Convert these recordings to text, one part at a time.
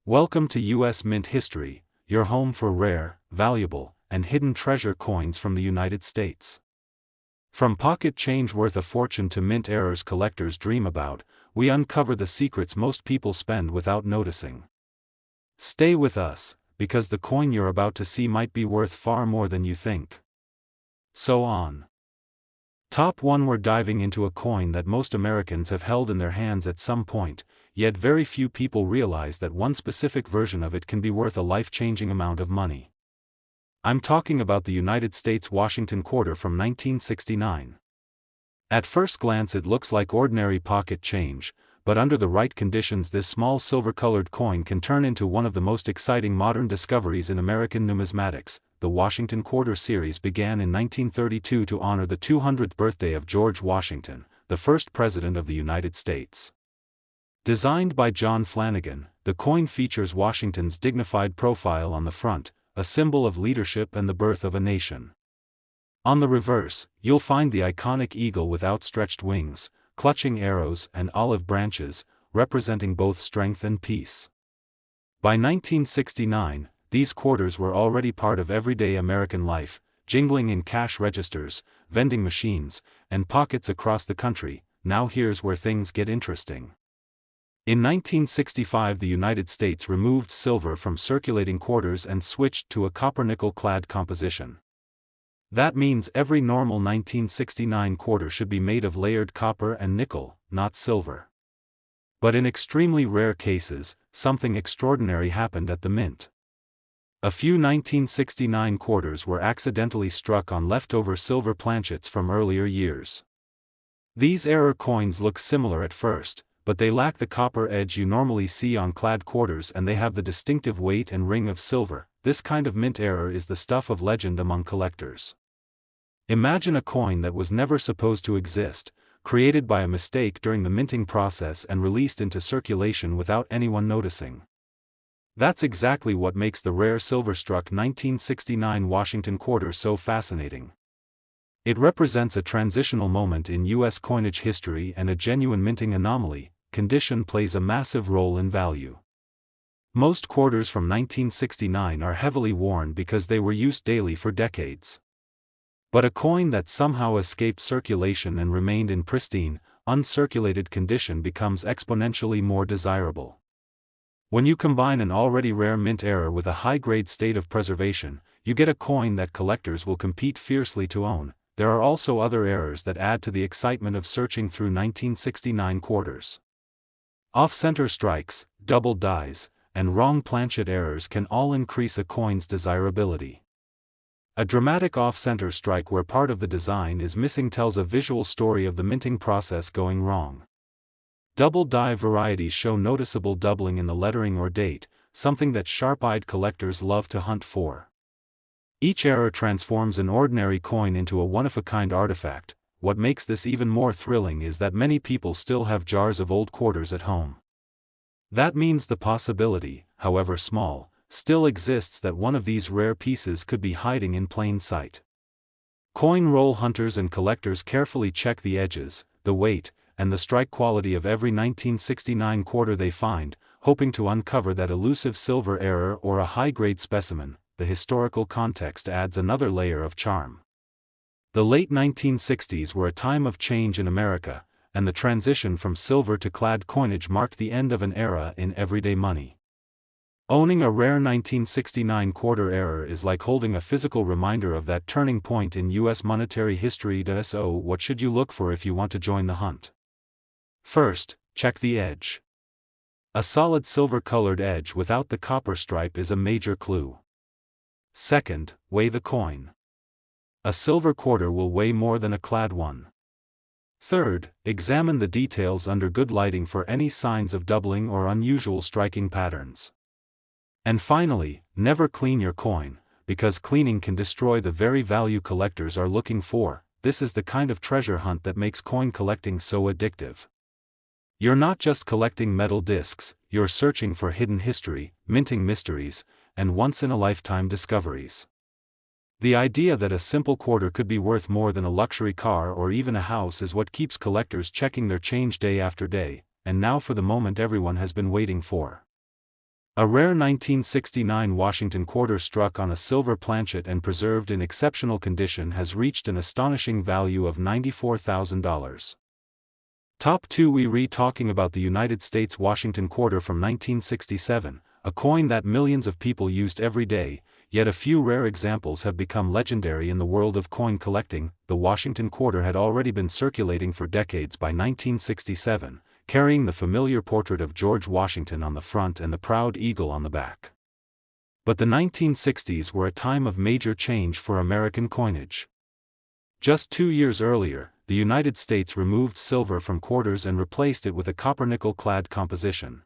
Welcome to U.S. Mint History, your home for rare, valuable, and hidden treasure coins from the United States. From pocket change worth a fortune to mint errors collectors dream about, we uncover the secrets most people spend without noticing. Stay with us, because the coin you're about to see might be worth far more than you think. So on. Top 1, we're diving into a coin that most Americans have held in their hands at some point, yet very few people realize that one specific version of it can be worth a life-changing amount of money. I'm talking about the United States Washington quarter from 1969. At first glance it looks like ordinary pocket change, but under the right conditions this small silver-colored coin can turn into one of the most exciting modern discoveries in American numismatics. The Washington Quarter series began in 1932 to honor the 200th birthday of George Washington, the first President of the United States. Designed by John Flanagan, the coin features Washington's dignified profile on the front, a symbol of leadership and the birth of a nation. On the reverse, you'll find the iconic eagle with outstretched wings, clutching arrows and olive branches, representing both strength and peace. By 1969, these quarters were already part of everyday American life, jingling in cash registers, vending machines, and pockets across the country. Now here's where things get interesting. In 1965 the United States removed silver from circulating quarters and switched to a copper-nickel clad composition. That means every normal 1969 quarter should be made of layered copper and nickel, not silver. But in extremely rare cases, something extraordinary happened at the mint. A few 1969 quarters were accidentally struck on leftover silver planchets from earlier years. These error coins look similar at first, but they lack the copper edge you normally see on clad quarters and they have the distinctive weight and ring of silver. This kind of mint error is the stuff of legend among collectors. Imagine a coin that was never supposed to exist, created by a mistake during the minting process and released into circulation without anyone noticing. That's exactly what makes the rare silver-struck 1969 Washington quarter so fascinating. It represents a transitional moment in U.S. coinage history and a genuine minting anomaly. Condition plays a massive role in value. Most quarters from 1969 are heavily worn because they were used daily for decades. But a coin that somehow escaped circulation and remained in pristine, uncirculated condition becomes exponentially more desirable. When you combine an already rare mint error with a high-grade state of preservation, you get a coin that collectors will compete fiercely to own. There are also other errors that add to the excitement of searching through 1969 quarters. Off-center strikes, double dies, and wrong planchet errors can all increase a coin's desirability. A dramatic off-center strike where part of the design is missing tells a visual story of the minting process going wrong. Double die varieties show noticeable doubling in the lettering or date, something that sharp-eyed collectors love to hunt for. Each error transforms an ordinary coin into a one-of-a-kind artifact. What makes this even more thrilling is that many people still have jars of old quarters at home. That means the possibility, however small, still exists that one of these rare pieces could be hiding in plain sight. Coin roll hunters and collectors carefully check the edges, the weight, and the strike quality of every 1969 quarter they find, hoping to uncover that elusive silver error or a high-grade specimen. The historical context adds another layer of charm. The late 1960s were a time of change in America, and the transition from silver to clad coinage marked the end of an era in everyday money. Owning a rare 1969 quarter error is like holding a physical reminder of that turning point in U.S. monetary history. So, what should you look for if you want to join the hunt? First, check the edge. A solid silver-colored edge without the copper stripe is a major clue. Second, weigh the coin. A silver quarter will weigh more than a clad one. Third, examine the details under good lighting for any signs of doubling or unusual striking patterns. And finally, never clean your coin, because cleaning can destroy the very value collectors are looking for. This is the kind of treasure hunt that makes coin collecting so addictive. You're not just collecting metal discs, you're searching for hidden history, minting mysteries, and once-in-a-lifetime discoveries. The idea that a simple quarter could be worth more than a luxury car or even a house is what keeps collectors checking their change day after day. And now for the moment everyone has been waiting for. A rare 1969 Washington quarter struck on a silver planchet and preserved in exceptional condition has reached an astonishing value of $94,000. Top 2. We re talking about the United States Washington quarter from 1967, a coin that millions of people used every day, yet a few rare examples have become legendary in the world of coin collecting. The Washington quarter had already been circulating for decades by 1967, carrying the familiar portrait of George Washington on the front and the proud eagle on the back. But the 1960s were a time of major change for American coinage. Just 2 years earlier, the United States removed silver from quarters and replaced it with a copper-nickel-clad composition.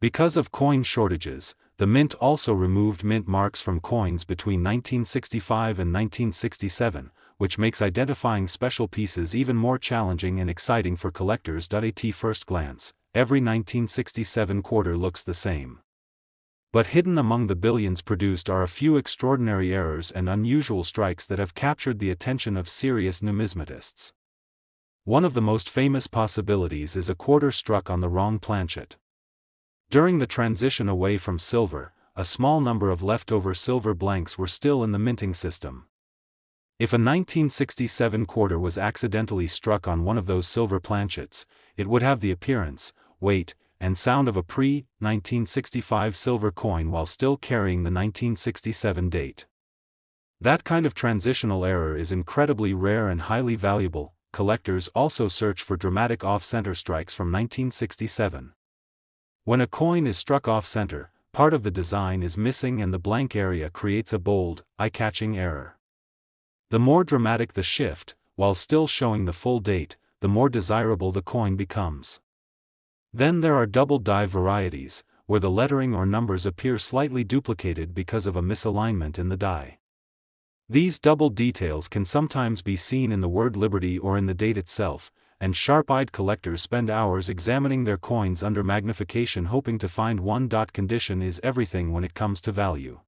Because of coin shortages, the mint also removed mint marks from coins between 1965 and 1967, which makes identifying special pieces even more challenging and exciting for collectors. At first glance, every 1967 quarter looks the same. But hidden among the billions produced are a few extraordinary errors and unusual strikes that have captured the attention of serious numismatists. One of the most famous possibilities is a quarter struck on the wrong planchet. During the transition away from silver, a small number of leftover silver blanks were still in the minting system. If a 1967 quarter was accidentally struck on one of those silver planchets, it would have the appearance, weight, and sound of a pre-1965 silver coin while still carrying the 1967 date. That kind of transitional error is incredibly rare and highly valuable. Collectors also search for dramatic off-center strikes from 1967. When a coin is struck off-center, part of the design is missing and the blank area creates a bold, eye-catching error. The more dramatic the shift, while still showing the full date, the more desirable the coin becomes. Then there are double die varieties, where the lettering or numbers appear slightly duplicated because of a misalignment in the die. These double details can sometimes be seen in the word Liberty or in the date itself, and sharp-eyed collectors spend hours examining their coins under magnification hoping to find one. Condition is everything when it comes to value.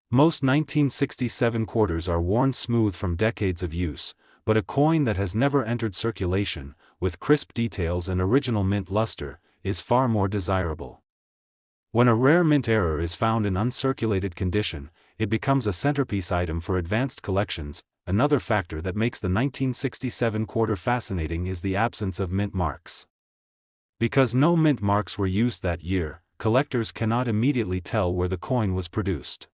Most 1967 quarters are worn smooth from decades of use, but a coin that has never entered circulation, with crisp details and original mint luster, is far more desirable. When a rare mint error is found in uncirculated condition, it becomes a centerpiece item for advanced collections. Another factor that makes the 1967 quarter fascinating is the absence of mint marks. Because no mint marks were used that year, collectors cannot immediately tell where the coin was produced.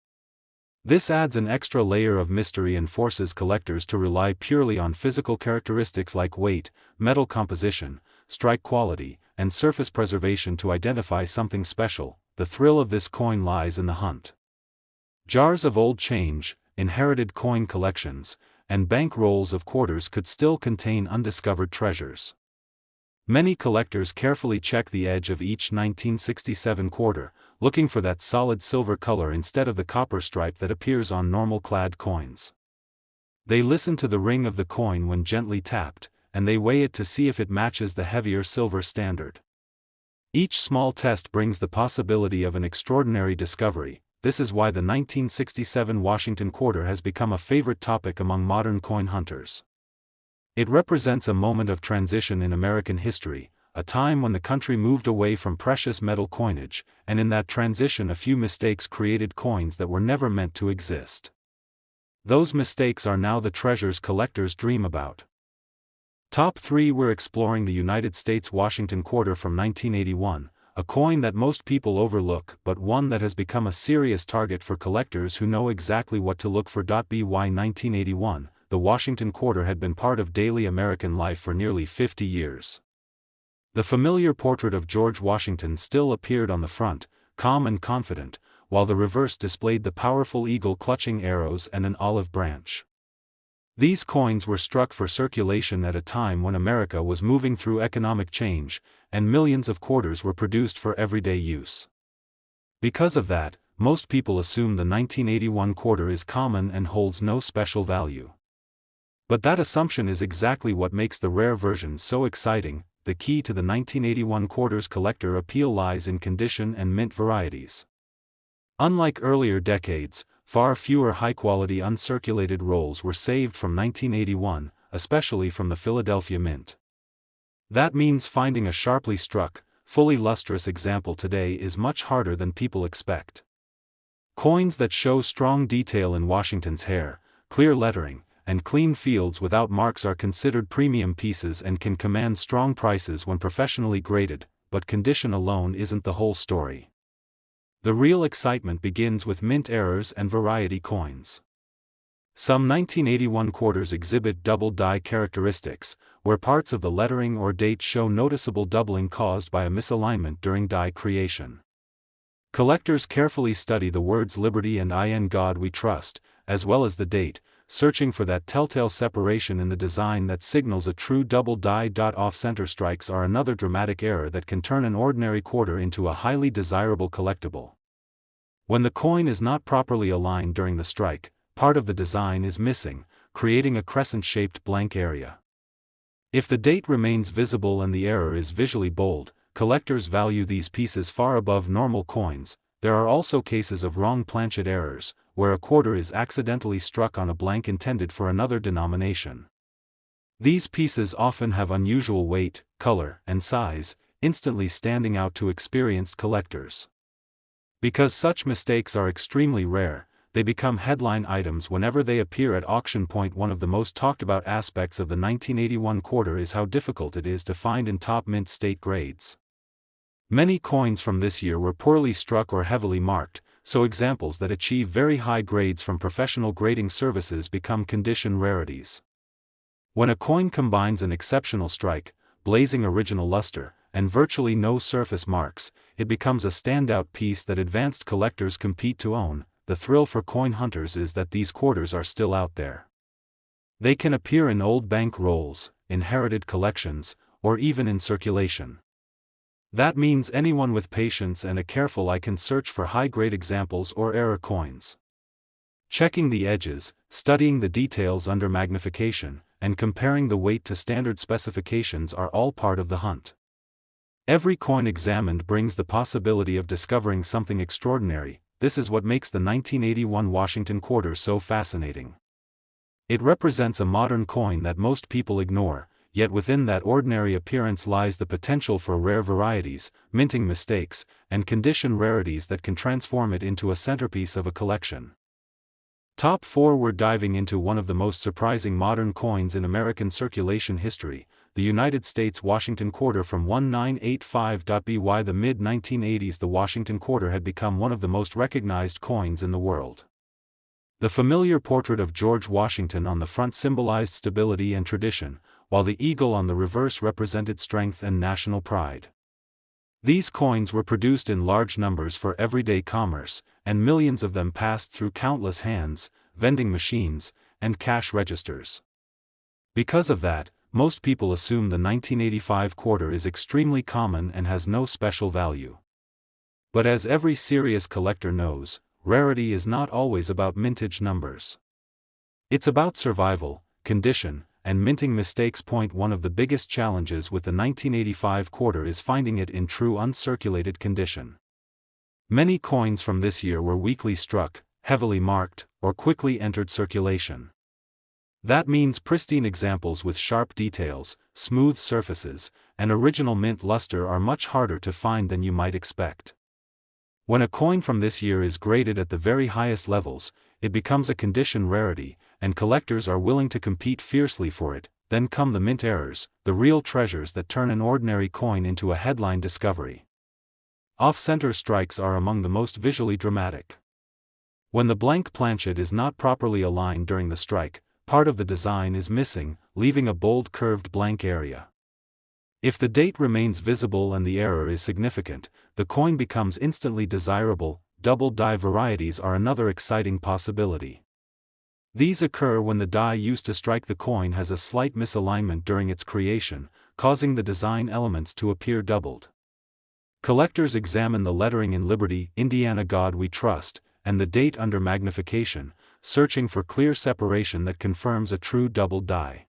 This adds an extra layer of mystery and forces collectors to rely purely on physical characteristics like weight, metal composition, strike quality, and surface preservation to identify something special. The thrill of this coin lies in the hunt. Jars of old change, inherited coin collections, and bank rolls of quarters could still contain undiscovered treasures. Many collectors carefully check the edge of each 1967 quarter, looking for that solid silver color instead of the copper stripe that appears on normal clad coins. They listen to the ring of the coin when gently tapped, and they weigh it to see if it matches the heavier silver standard. Each small test brings the possibility of an extraordinary discovery. This is why the 1967 Washington quarter has become a favorite topic among modern coin hunters. It represents a moment of transition in American history, a time when the country moved away from precious metal coinage, and in that transition a few mistakes created coins that were never meant to exist. Those mistakes are now the treasures collectors dream about. Top 3. We're exploring the United States Washington quarter from 1981, a coin that most people overlook but one that has become a serious target for collectors who know exactly what to look for. By 1981, the Washington quarter had been part of daily American life for nearly 50 years. The familiar portrait of George Washington still appeared on the front, calm and confident, while the reverse displayed the powerful eagle clutching arrows and an olive branch. These coins were struck for circulation at a time when America was moving through economic change, and millions of quarters were produced for everyday use. Because of that, most people assume the 1981 quarter is common and holds no special value. But that assumption is exactly what makes the rare version so exciting. The key to the 1981 quarter's collector appeal lies in condition and mint varieties. Unlike earlier decades, far fewer high-quality uncirculated rolls were saved from 1981, especially from the Philadelphia Mint. That means finding a sharply struck, fully lustrous example today is much harder than people expect. Coins that show strong detail in Washington's hair, clear lettering, and clean fields without marks are considered premium pieces and can command strong prices when professionally graded, but condition alone isn't the whole story. The real excitement begins with mint errors and variety coins. Some 1981 quarters exhibit double die characteristics, where parts of the lettering or date show noticeable doubling caused by a misalignment during die creation. Collectors carefully study the words Liberty and In God We Trust, as well as the date, searching for that telltale separation in the design that signals a true double die. Off-center strikes are another dramatic error that can turn an ordinary quarter into a highly desirable collectible. When the coin is not properly aligned during the strike, part of the design is missing, creating a crescent-shaped blank area. If the date remains visible and the error is visually bold, collectors value these pieces far above normal coins. There are also cases of wrong planchet errors, where a quarter is accidentally struck on a blank intended for another denomination. These pieces often have unusual weight, color, and size, instantly standing out to experienced collectors. Because such mistakes are extremely rare, they become headline items whenever they appear at auction point. One of the most talked about aspects of the 1981 quarter is how difficult it is to find in top mint state grades. Many coins from this year were poorly struck or heavily marked, so examples that achieve very high grades from professional grading services become condition rarities. When a coin combines an exceptional strike, blazing original luster, and virtually no surface marks, it becomes a standout piece that advanced collectors compete to own. The thrill for coin hunters is that these quarters are still out there. They can appear in old bank rolls, inherited collections, or even in circulation. That means anyone with patience and a careful eye can search for high-grade examples or error coins. Checking the edges, studying the details under magnification, and comparing the weight to standard specifications are all part of the hunt. Every coin examined brings the possibility of discovering something extraordinary. This is what makes the 1981 Washington quarter so fascinating. It represents a modern coin that most people ignore, yet within that ordinary appearance lies the potential for rare varieties, minting mistakes, and condition rarities that can transform it into a centerpiece of a collection. Top 4. We're diving into one of the most surprising modern coins in American circulation history, the United States Washington quarter from 1985. By the mid-1980s, the Washington quarter had become one of the most recognized coins in the world. The familiar portrait of George Washington on the front symbolized stability and tradition, while the eagle on the reverse represented strength and national pride. These coins were produced in large numbers for everyday commerce, and millions of them passed through countless hands, vending machines, and cash registers. Because of that, most people assume the 1985 quarter is extremely common and has no special value. But as every serious collector knows, rarity is not always about mintage numbers. It's about survival, condition, and minting mistakes. One of the biggest challenges with the 1985 quarter is finding it in true uncirculated condition. Many coins from this year were weakly struck, heavily marked, or quickly entered circulation. That means pristine examples with sharp details, smooth surfaces, and original mint luster are much harder to find than you might expect. When a coin from this year is graded at the very highest levels, it becomes a condition rarity, and collectors are willing to compete fiercely for it. Then come the mint errors, the real treasures that turn an ordinary coin into a headline discovery. Off-center strikes are among the most visually dramatic. When the blank planchet is not properly aligned during the strike, part of the design is missing, leaving a bold curved blank area. If the date remains visible and the error is significant, the coin becomes instantly desirable. Double die varieties are another exciting possibility. These occur when the die used to strike the coin has a slight misalignment during its creation, causing the design elements to appear doubled. Collectors examine the lettering in Liberty, Indiana God We Trust, and the date under magnification, searching for clear separation that confirms a true double die.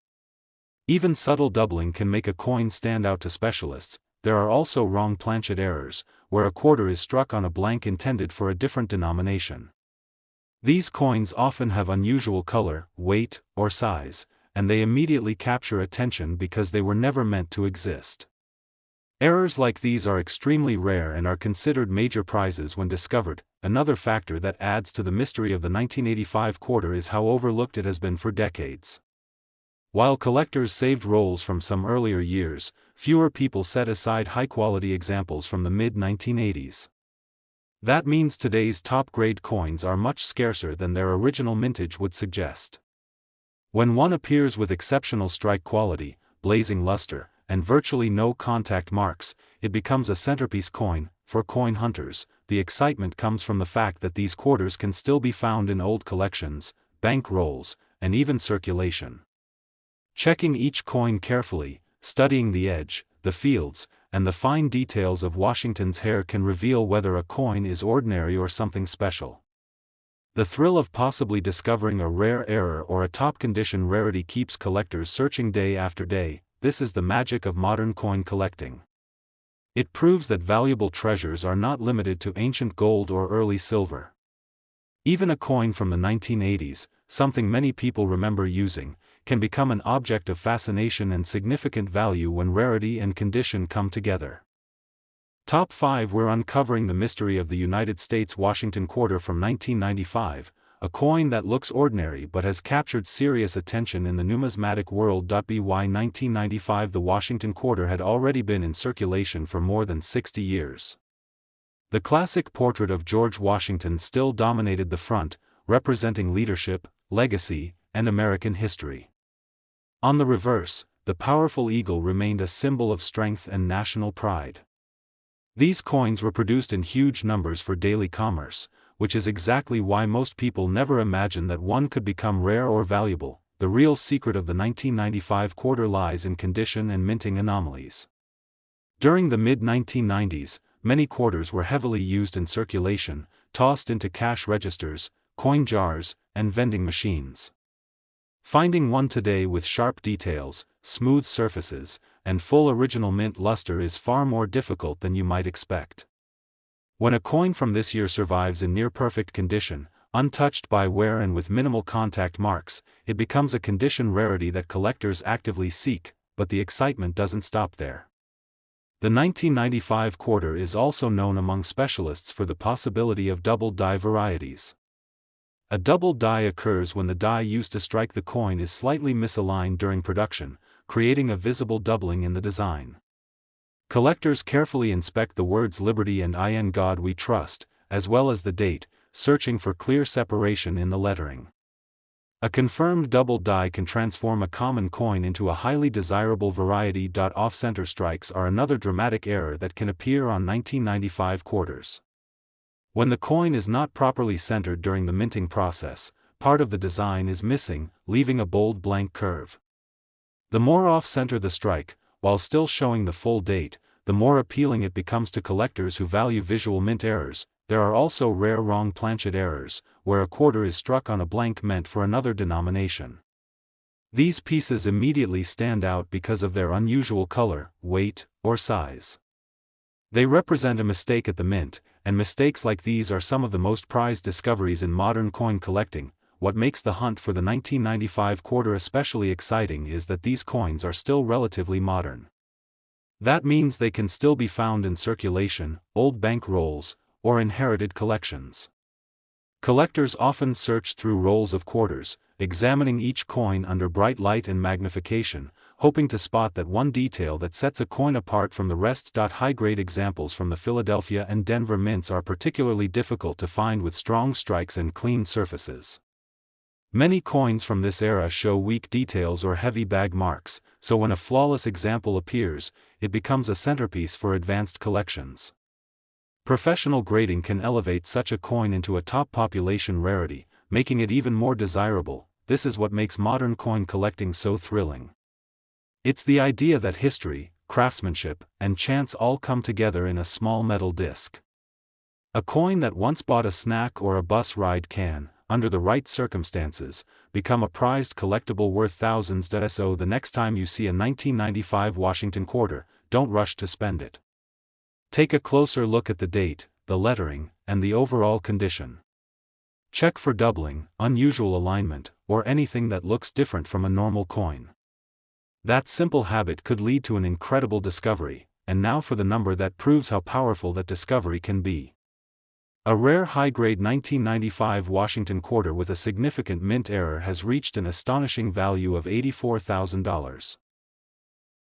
Even subtle doubling can make a coin stand out to specialists. There are also wrong planchet errors, where a quarter is struck on a blank intended for a different denomination. These coins often have unusual color, weight, or size, and they immediately capture attention because they were never meant to exist. Errors like these are extremely rare and are considered major prizes when discovered. Another factor that adds to the mystery of the 1985 quarter is how overlooked it has been for decades. While collectors saved rolls from some earlier years, fewer people set aside high-quality examples from the mid-1980s. That means today's top-grade coins are much scarcer than their original mintage would suggest. When one appears with exceptional strike quality, blazing luster, and virtually no contact marks, it becomes a centerpiece coin. For coin hunters, the excitement comes from the fact that these quarters can still be found in old collections, bank rolls, and even circulation. Checking each coin carefully, studying the edge, the fields, and the fine details of Washington's hair can reveal whether a coin is ordinary or something special. The thrill of possibly discovering a rare error or a top-condition rarity keeps collectors searching day after day. This is the magic of modern coin collecting. It proves that valuable treasures are not limited to ancient gold or early silver. Even a coin from the 1980s, something many people remember using, can become an object of fascination and significant value when rarity and condition come together. Top 5. We're uncovering the mystery of the United States Washington quarter from 1995, a coin that looks ordinary but has captured serious attention in the numismatic world. By 1995, the Washington quarter had already been in circulation for more than 60 years. The classic portrait of George Washington still dominated the front, representing leadership, legacy, and American history. On the reverse, the powerful eagle remained a symbol of strength and national pride. These coins were produced in huge numbers for daily commerce, which is exactly why most people never imagine that one could become rare or valuable. The real secret of the 1995 quarter lies in condition and minting anomalies. During the mid-1990s, many quarters were heavily used in circulation, tossed into cash registers, coin jars, and vending machines. Finding one today with sharp details, smooth surfaces, and full original mint luster is far more difficult than you might expect. When a coin from this year survives in near-perfect condition, untouched by wear and with minimal contact marks, it becomes a condition rarity that collectors actively seek, but the excitement doesn't stop there. The 1995 quarter is also known among specialists for the possibility of double die varieties. A double die occurs when the die used to strike the coin is slightly misaligned during production, creating a visible doubling in the design. Collectors carefully inspect the words Liberty and In God We Trust, as well as the date, searching for clear separation in the lettering. A confirmed double die can transform a common coin into a highly desirable variety. Off-center strikes are another dramatic error that can appear on 1995 quarters. When the coin is not properly centered during the minting process, part of the design is missing, leaving a bold blank curve. The more off-center the strike, while still showing the full date, the more appealing it becomes to collectors who value visual mint errors. There are also rare wrong planchet errors, where a quarter is struck on a blank meant for another denomination. These pieces immediately stand out because of their unusual color, weight, or size. They represent a mistake at the mint, and mistakes like these are some of the most prized discoveries in modern coin collecting. What makes the hunt for the 1995 quarter especially exciting is that these coins are still relatively modern. That means they can still be found in circulation, old bank rolls, or inherited collections. Collectors often search through rolls of quarters, examining each coin under bright light and magnification, hoping to spot that one detail that sets a coin apart from the rest. High-grade examples from the Philadelphia and Denver mints are particularly difficult to find with strong strikes and clean surfaces. Many coins from this era show weak details or heavy bag marks, so when a flawless example appears, it becomes a centerpiece for advanced collections. Professional grading can elevate such a coin into a top population rarity, making it even more desirable. This is what makes modern coin collecting so thrilling. It's the idea that history, craftsmanship, and chance all come together in a small metal disc. A coin that once bought a snack or a bus ride can, under the right circumstances, become a prized collectible worth thousands. So the next time you see a 1995 Washington quarter, don't rush to spend it. Take a closer look at the date, the lettering, and the overall condition. Check for doubling, unusual alignment, or anything that looks different from a normal coin. That simple habit could lead to an incredible discovery, and now for the number that proves how powerful that discovery can be. A rare high-grade 1995 Washington quarter with a significant mint error has reached an astonishing value of $84,000.